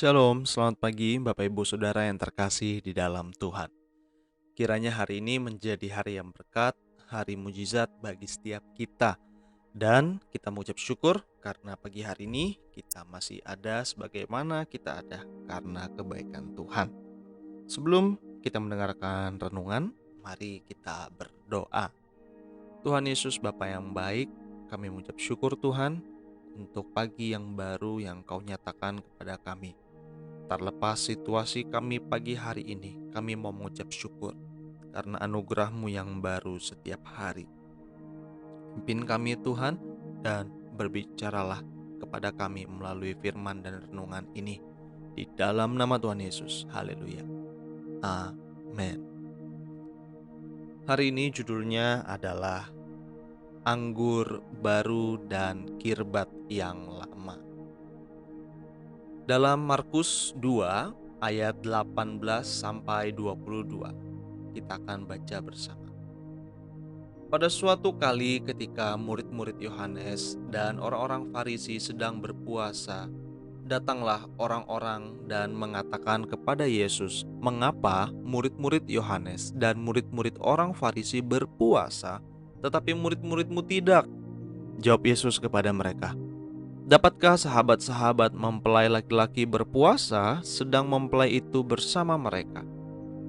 Shalom, selamat pagi Bapak Ibu Saudara yang terkasih di dalam Tuhan. Kiranya hari ini menjadi hari yang berkat, hari mujizat bagi setiap kita. Dan kita mengucap syukur karena pagi hari ini kita masih ada sebagaimana kita ada karena kebaikan Tuhan. Sebelum kita mendengarkan renungan, mari kita berdoa. Tuhan Yesus Bapa yang baik, kami mengucap syukur Tuhan untuk pagi yang baru yang Kau nyatakan kepada kami. Terlepas situasi kami pagi hari ini, kami mau mengucap syukur karena anugerah-Mu yang baru setiap hari. Pimpin kami Tuhan dan berbicaralah kepada kami melalui firman dan renungan ini. Di dalam nama Tuhan Yesus, haleluya. Amin. Hari ini judulnya adalah Anggur Baru dan Kirbat yang Lama. Dalam Markus 2 ayat 18 sampai 22, kita akan baca bersama. Pada suatu kali ketika murid-murid Yohanes dan orang-orang Farisi sedang berpuasa, datanglah orang-orang dan mengatakan kepada Yesus, "Mengapa murid-murid Yohanes dan murid-murid orang Farisi berpuasa, tetapi murid-murid-mu tidak?" Jawab Yesus kepada mereka, "Dapatkah sahabat-sahabat mempelai laki-laki berpuasa sedang mempelai itu bersama mereka?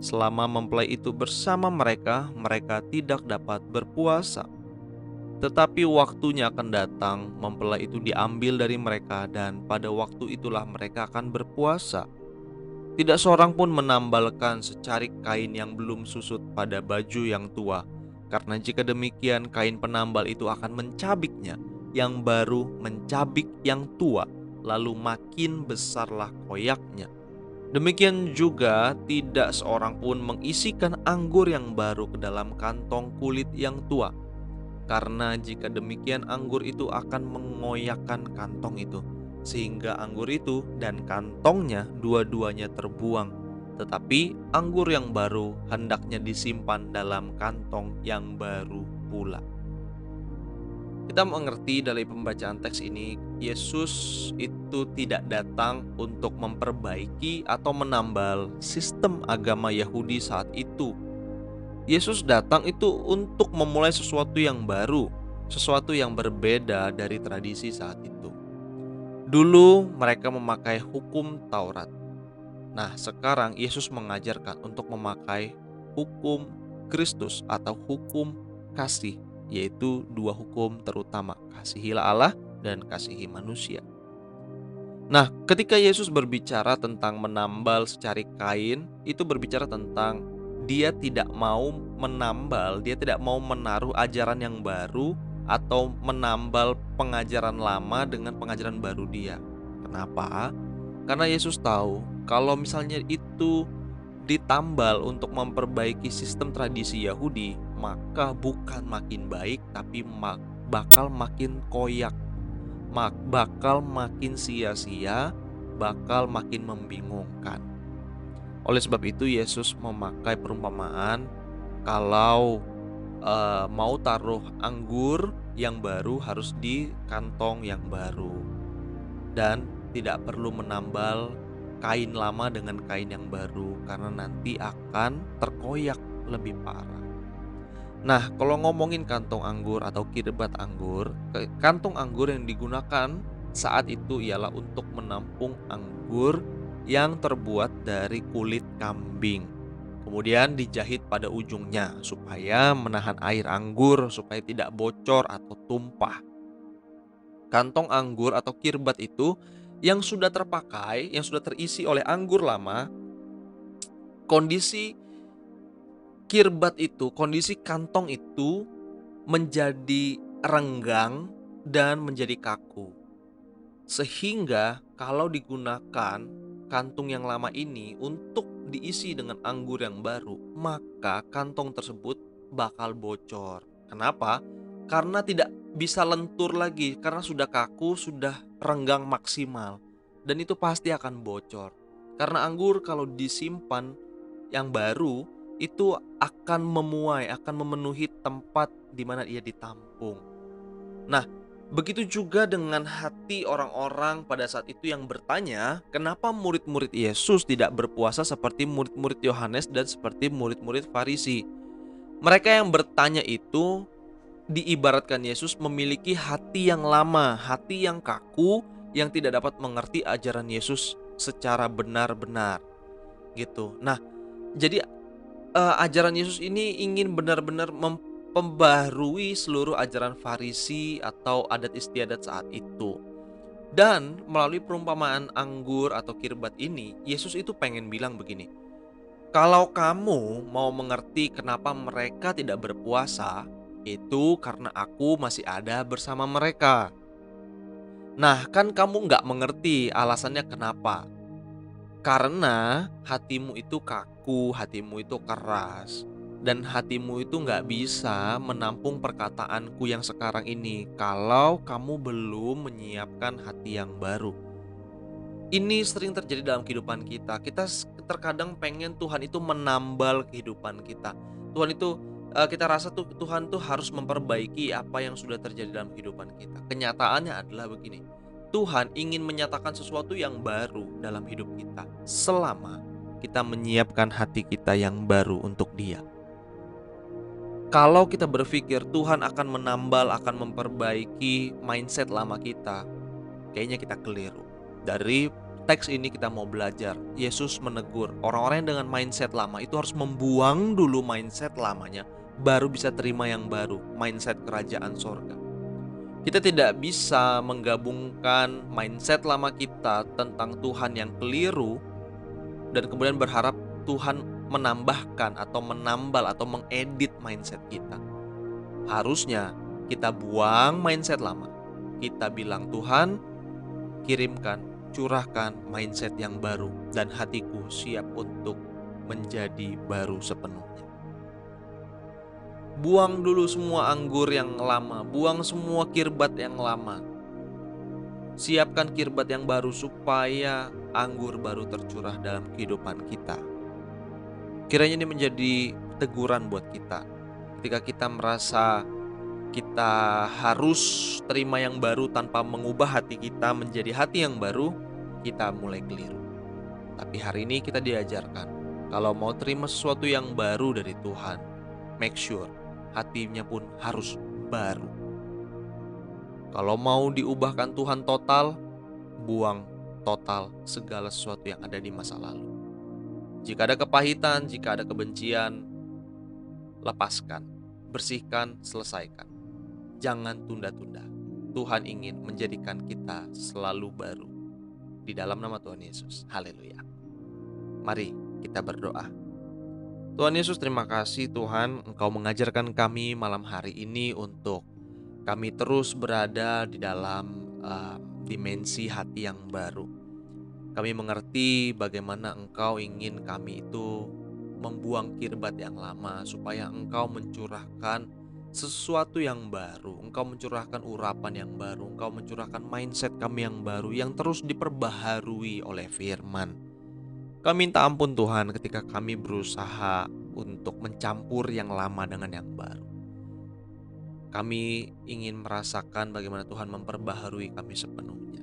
Selama mempelai itu bersama mereka, mereka tidak dapat berpuasa. Tetapi waktunya akan datang, mempelai itu diambil dari mereka dan pada waktu itulah mereka akan berpuasa. Tidak seorang pun menambalkan secarik kain yang belum susut pada baju yang tua, karena jika demikian kain penambal itu akan mencabiknya, yang baru mencabik yang tua, lalu makin besarlah koyaknya. Demikian juga tidak seorang pun mengisikan anggur yang baru ke dalam kantong kulit yang tua, karena jika demikian anggur itu akan mengoyakkan kantong itu, sehingga anggur itu dan kantongnya dua-duanya terbuang. Tetapi anggur yang baru hendaknya disimpan dalam kantong yang baru pula." Kita mengerti dari pembacaan teks ini, Yesus itu tidak datang untuk memperbaiki atau menambal sistem agama Yahudi saat itu. Yesus datang itu untuk memulai sesuatu yang baru, sesuatu yang berbeda dari tradisi saat itu. Dulu mereka memakai hukum Taurat. Nah, sekarang Yesus mengajarkan untuk memakai hukum Kristus atau hukum kasih, yaitu dua hukum terutama, kasihilah Allah dan kasihi manusia. Nah, ketika Yesus berbicara tentang menambal secarik kain, itu berbicara tentang dia tidak mau menambal, dia tidak mau menaruh ajaran yang baru atau menambal pengajaran lama dengan pengajaran baru dia. Kenapa? Karena Yesus tahu kalau misalnya itu ditambal untuk memperbaiki sistem tradisi Yahudi, maka bukan makin baik tapi bakal makin koyak, bakal makin sia-sia, bakal makin membingungkan. Oleh sebab itu Yesus memakai perumpamaan kalau mau taruh anggur yang baru harus di kantong yang baru dan tidak perlu menambal kain lama dengan kain yang baru karena nanti akan terkoyak lebih parah. Nah, kalau ngomongin kantong anggur atau kirbat anggur, kantong anggur yang digunakan saat itu ialah untuk menampung anggur yang terbuat dari kulit kambing. Kemudian dijahit pada ujungnya supaya menahan air anggur supaya tidak bocor atau tumpah. Kantong anggur atau kirbat itu yang sudah terpakai, yang sudah terisi oleh anggur lama, kondisi kirbat itu, kondisi kantong itu menjadi renggang dan menjadi kaku. Sehingga kalau digunakan kantung yang lama ini untuk diisi dengan anggur yang baru, maka kantong tersebut bakal bocor. Kenapa? Karena tidak bisa lentur lagi, karena sudah kaku, sudah renggang maksimal. Dan itu pasti akan bocor. Karena anggur kalau disimpan yang baru, itu akan memuai, akan memenuhi tempat di mana ia ditampung. Nah, Begitu juga dengan hati orang-orang pada saat itu yang bertanya, kenapa murid-murid Yesus tidak berpuasa seperti murid-murid Yohanes dan seperti murid-murid Farisi. Mereka yang bertanya itu diibaratkan Yesus memiliki hati yang lama, hati yang kaku, yang tidak dapat mengerti ajaran Yesus secara benar-benar gitu. Nah, jadi ajaran Yesus ini ingin benar-benar memperbarui seluruh ajaran Farisi atau adat istiadat saat itu. Dan melalui perumpamaan anggur atau kirbat ini, Yesus itu pengen bilang begini, kalau kamu mau mengerti kenapa mereka tidak berpuasa, itu karena aku masih ada bersama mereka. Nah, kan kamu nggak mengerti alasannya kenapa. Karena hatimu itu kaku, hatimu itu keras, dan hatimu itu nggak bisa menampung perkataanku yang sekarang ini kalau kamu belum menyiapkan hati yang baru. Ini sering terjadi dalam kehidupan kita. Kita terkadang pengen Tuhan itu menambal kehidupan kita. Tuhan itu kita rasa tuh Tuhan tuh harus memperbaiki apa yang sudah terjadi dalam kehidupan kita. Kenyataannya adalah begini. Tuhan ingin menyatakan sesuatu yang baru dalam hidup kita selama kita menyiapkan hati kita yang baru untuk Dia. Kalau kita berpikir Tuhan akan menambal, akan memperbaiki mindset lama kita, kayaknya kita keliru. Dari teks ini kita mau belajar, Yesus menegur orang-orang yang dengan mindset lama itu harus membuang dulu mindset lamanya, baru bisa terima yang baru, mindset kerajaan sorga. Kita tidak bisa menggabungkan mindset lama kita tentang Tuhan yang keliru dan kemudian berharap Tuhan menambahkan atau menambal atau mengedit mindset kita. Harusnya kita buang mindset lama. Kita bilang, Tuhan, kirimkan, curahkan mindset yang baru, dan hatiku siap untuk menjadi baru sepenuhnya. Buang dulu semua anggur yang lama, buang semua kirbat yang lama. Siapkan kirbat yang baru supaya anggur baru tercurah dalam kehidupan kita. Kiranya ini menjadi teguran buat kita. Ketika kita merasa kita harus terima yang baru tanpa mengubah hati kita menjadi hati yang baru, kita mulai keliru. Tapi hari ini kita diajarkan, kalau mau terima sesuatu yang baru dari Tuhan, make sure hatinya pun harus baru. Kalau mau diubahkan Tuhan total, buang total segala sesuatu yang ada di masa lalu. Jika ada kepahitan, jika ada kebencian, lepaskan, bersihkan, selesaikan. Jangan tunda-tunda. Tuhan ingin menjadikan kita selalu baru. Di dalam nama Tuhan Yesus. Haleluya. Mari kita berdoa. Tuhan Yesus, terima kasih Tuhan, Engkau mengajarkan kami malam hari ini untuk kami terus berada di dalam dimensi hati yang baru. Kami mengerti bagaimana Engkau ingin kami itu membuang kirbat yang lama supaya Engkau mencurahkan sesuatu yang baru. Engkau mencurahkan urapan yang baru. Engkau mencurahkan mindset kami yang baru yang terus diperbaharui oleh firman. Kami minta ampun Tuhan ketika kami berusaha untuk mencampur yang lama dengan yang baru. Kami ingin merasakan bagaimana Tuhan memperbaharui kami sepenuhnya.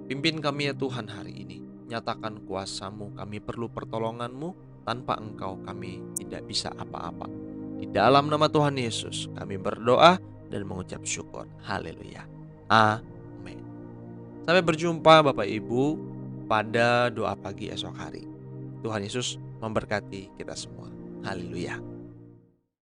Pimpin kami ya Tuhan hari ini. Nyatakan kuasa-Mu, kami perlu pertolongan-Mu. Tanpa Engkau kami tidak bisa apa-apa. Di dalam nama Tuhan Yesus kami berdoa dan mengucap syukur. Haleluya. Amin. Sampai berjumpa Bapak Ibu pada doa pagi esok hari. Tuhan Yesus memberkati kita semua. Haleluya.